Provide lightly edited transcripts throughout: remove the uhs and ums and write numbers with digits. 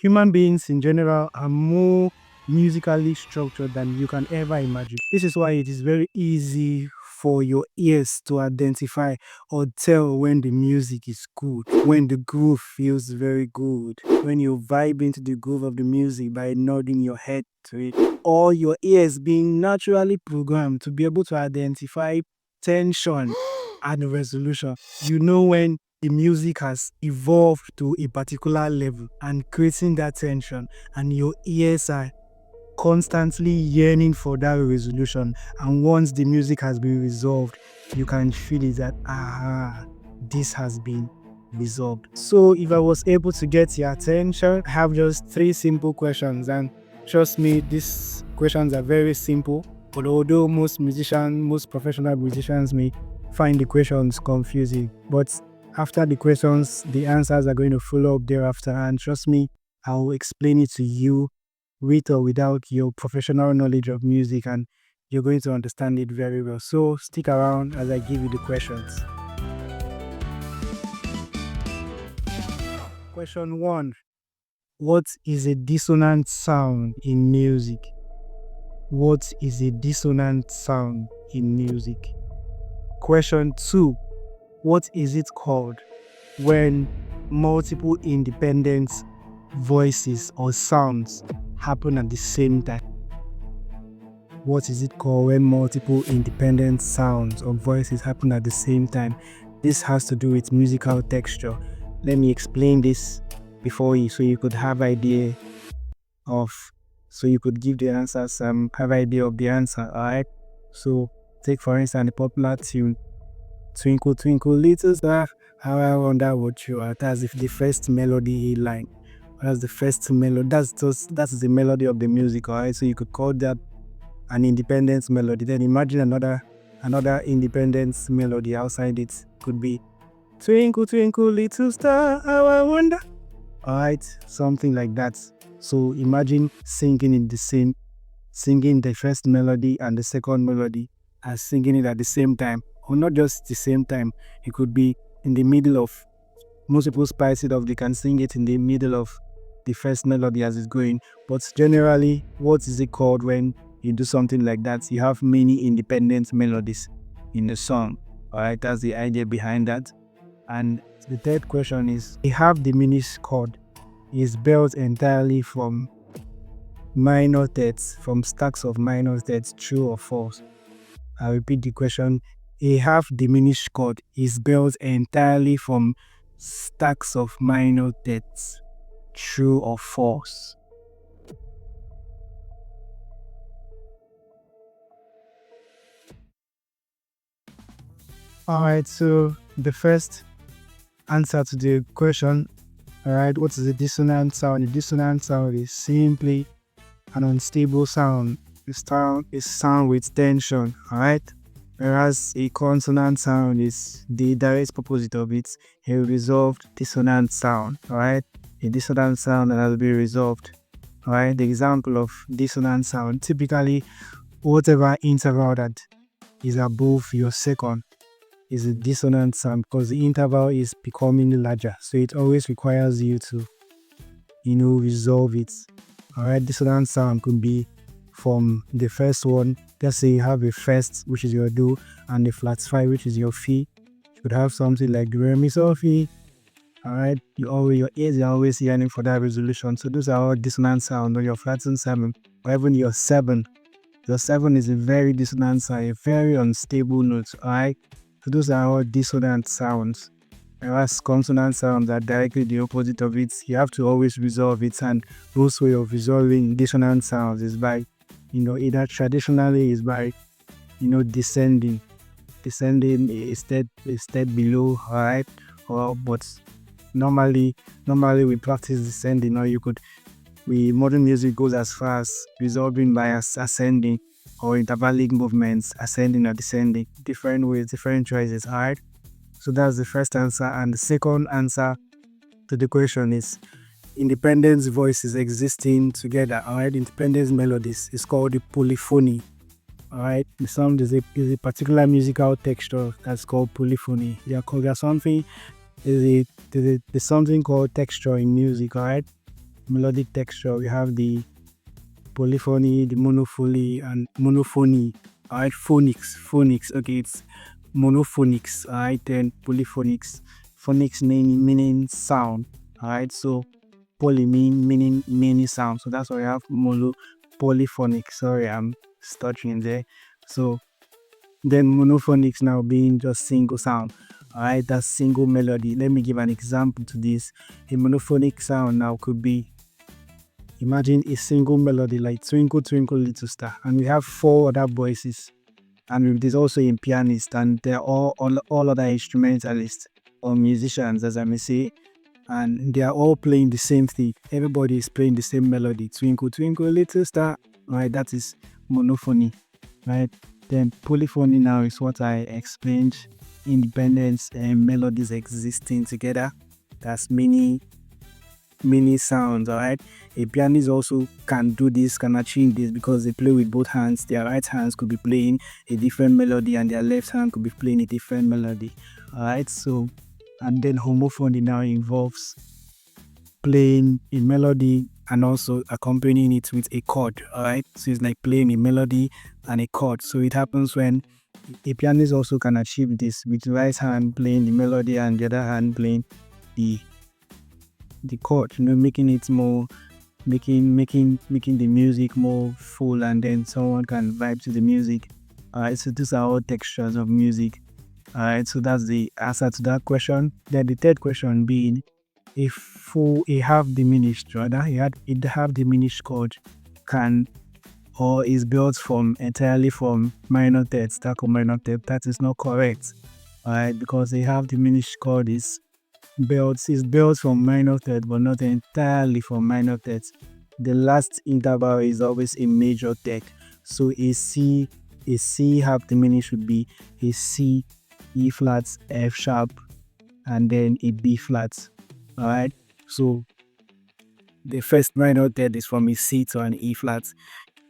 Human beings in general are more musically structured than you can ever imagine. This is why it is very easy for your ears to identify or tell when the music is good, when the groove feels very good, when you vibe into the groove of the music by nodding your head to it, or your ears being naturally programmed to be able to identify tension and resolution. You know when the music has evolved to a particular level and creating that tension, and your ears are constantly yearning for that resolution. And once the music has been resolved, you can feel it that this has been resolved. So if I was able to get your attention, I have just 3 simple questions, and trust me, these questions are very simple. But although most professional musicians may find the questions confusing, but after the questions, the answers are going to follow up thereafter. And trust me, I'll explain it to you with or without your professional knowledge of music, and you're going to understand it very well. So stick around as I give you the questions. Question 1. What is a dissonant sound in music? What is a dissonant sound in music? Question 2. What is it called when multiple independent voices or sounds happen at the same time? What is it called when multiple independent sounds or voices happen at the same time? This has to do with musical texture. Let me explain this before you, so you could have idea of, so you could give the answers, have idea of the answer. Alright. So take for instance the popular tune, Twinkle Twinkle Little Star, how I wonder what you are. That's the first melody line. That's the first melody. That's the melody of the music. Alright. So you could call that an independent melody. Then imagine another independent melody outside it. Could be Twinkle Twinkle Little Star, how I wonder. Alright, something like that. So imagine singing the first melody and the second melody, as singing it at the same time, or not just the same time. It could be in the middle of. Most people spice it up. They can sing it in the middle of the first melody as it's going. But generally, what is it called when you do something like that? You have many independent melodies in the song. Alright, that's the idea behind that. And the third question is, a half diminished chord is built entirely from minor thirds, from stacks of minor thirds, true or false? I repeat the question. A half diminished chord is built entirely from stacks of minor thirds, true or false? Alright, so the first answer to the question, alright, what is a dissonant sound? A dissonant sound is simply an unstable sound. A sound with tension, alright? Whereas a consonant sound is the direct opposite of it, a resolved dissonant sound, alright? A dissonant sound that has been resolved, alright? The example of dissonant sound, typically whatever interval that is above your second is a dissonant sound, because the interval is becoming larger, so it always requires you to resolve it. Alright, dissonant sound could be from the first one. Let's say you have a first, which is your do, and the flat 5, which is your fi. You could have something like re mi so fi. Alright, your ears are always yearning for that resolution. So those are all dissonant sound. Or your flattened 7, or even your 7. Your 7 is a very dissonant sound, a very unstable note. Alright, so those are all dissonant sounds. Whereas consonant sounds are directly the opposite of it. You have to always resolve it, and most way of resolving dissonant sounds is by, either traditionally is by, descending a step below, alright, but normally we practice descending, or modern music goes as far as resolving by ascending, or intervallic movements, ascending or descending. Different ways, different choices, alright. So that's the first answer. And the second answer to the question is independent voices existing together, alright, independent melodies. It's called the polyphony. Alright, the sound is a particular musical texture that's called polyphony. There's something called texture in music, alright. melodic texture. We have the polyphony, the monophony, and monophony. Alright, phonics. Okay, it's monophonics. Alright, then polyphonics. Phonics meaning sound. Alright, so poly meaning many sounds. So that's why we have polyphonic. Sorry, I'm stuttering there. So then monophonics now being just single sound. Alright, that's single melody. Let me give an example to this. A monophonic sound now could be, imagine a single melody like Twinkle Twinkle Little Star, and we have 4 other voices, and there's also a pianist, and they're all other instrumentalists or musicians, as I may say, and they are all playing the same thing. Everybody is playing the same melody, Twinkle Twinkle Little Star. Right, that is monophony. Right, then polyphony now is what I explained: independence and melodies existing together. That's many sounds. All right, a pianist also can do this, can achieve this, because they play with both hands. Their right hands could be playing a different melody and their left hand could be playing a different melody. All right, so, and then homophony now involves playing a melody and also accompanying it with a chord. All right, so it's like playing a melody and a chord. So it happens when a pianist also can achieve this with the right hand playing the melody and the other hand playing the chord, making it more, making the music more full, and then someone can vibe to the music. Alright, so these are all textures of music. Alright, so that's the answer to that question. Then the third question being, if a half diminished chord can or is built entirely from minor thirds, stack of minor thirds. That is not correct. Alright, because a half diminished chord is built from minor thirds, but not entirely from minor thirds. The last interval is always a major third. So a C half diminished would be a C, E flat, F sharp, and then a B flat. Alright, so the first minor third is from a C to an E flat.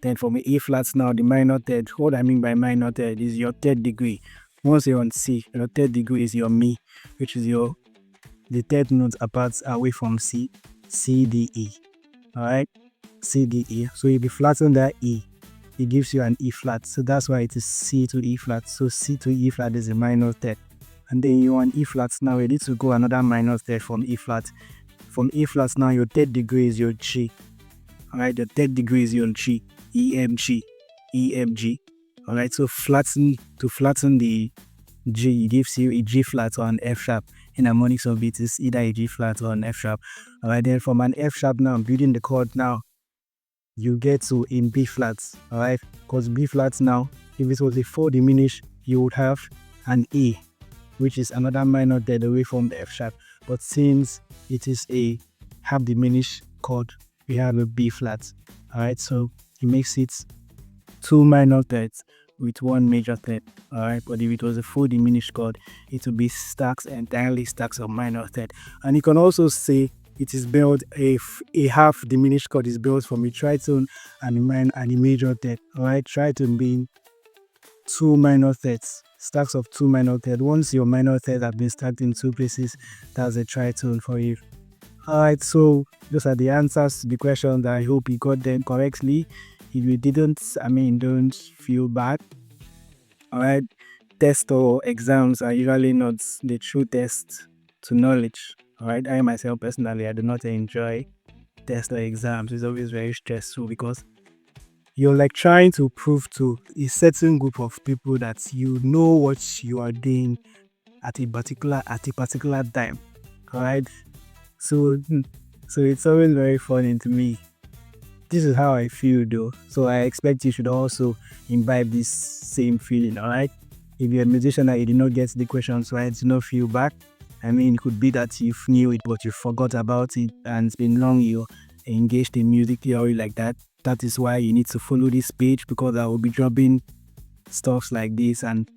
Then from an E flat now, the minor third, what I mean by minor third is your third degree. Once you're on C, your third degree is your Mi, which is the third note apart away from C, C, D, E. Alright, C, D, E. So if you flatten that E, it gives you an E flat. So that's why it is C to E flat. So C to E flat is a minor third. And then you're on E flat now, you need to go another minor third from E flat. From E flat now, your third degree is your G. Alright, the third degree is your G, E, M, G, E, M, G. Alright, so to flatten the G, it gives you a G flat or an F sharp. In harmonics of it is either a G flat or an F sharp. Alright, then from an F sharp now, building the chord now, you get to in B flat. Alright, because B flat now, if it was a 4 diminished, you would have an E, which is another minor third away from the F sharp. But since it is a half diminished chord, we have a B flat. Alright, so it makes it 2 minor thirds with 1 major third. Alright, but if it was a full diminished chord, it would be entirely stacks of minor third. And you can also say it is built, a half diminished chord is built from a tritone and a major third. Alright, tritone being 2 minor thirds, stacks of 2 minor thirds. Once your minor thirds have been stacked in 2 places, that's a tritone for you. Alright, so those are the answers to the questions. I hope you got them correctly. If you didn't, don't feel bad. Alright, tests or exams are usually not the true test to knowledge. Alright, I myself personally, I do not enjoy tests or exams. It's always very stressful because you're like trying to prove to a certain group of people that you know what you are doing at a particular time. Alright, so it's always very funny to me. This is how I feel though, so I expect you should also imbibe this same feeling. Alright, if you're a musician and you did not get the questions right, do not feel bad. It could be that you knew it but you forgot about it, and it's been long you engaged in music theory like that. That is why you need to follow this page, because I will be dropping stuff like this and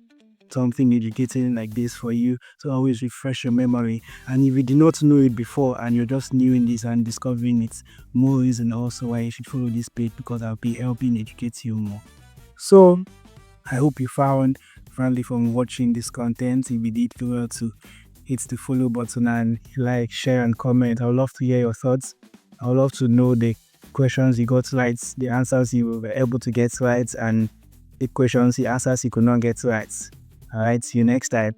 something educating like this for you, so always refresh your memory. And if you did not know it before and you're just new in this and discovering it, more reason also why you should follow this page, because I'll be helping educate you more. So I hope you found value from watching this content. If you did, feel well to hit the follow button and like, share and comment. I would love to hear your thoughts. I would love to know the questions he got right, the answers he were able to get right, and the questions, the answers he could not get right. All right, see you next time.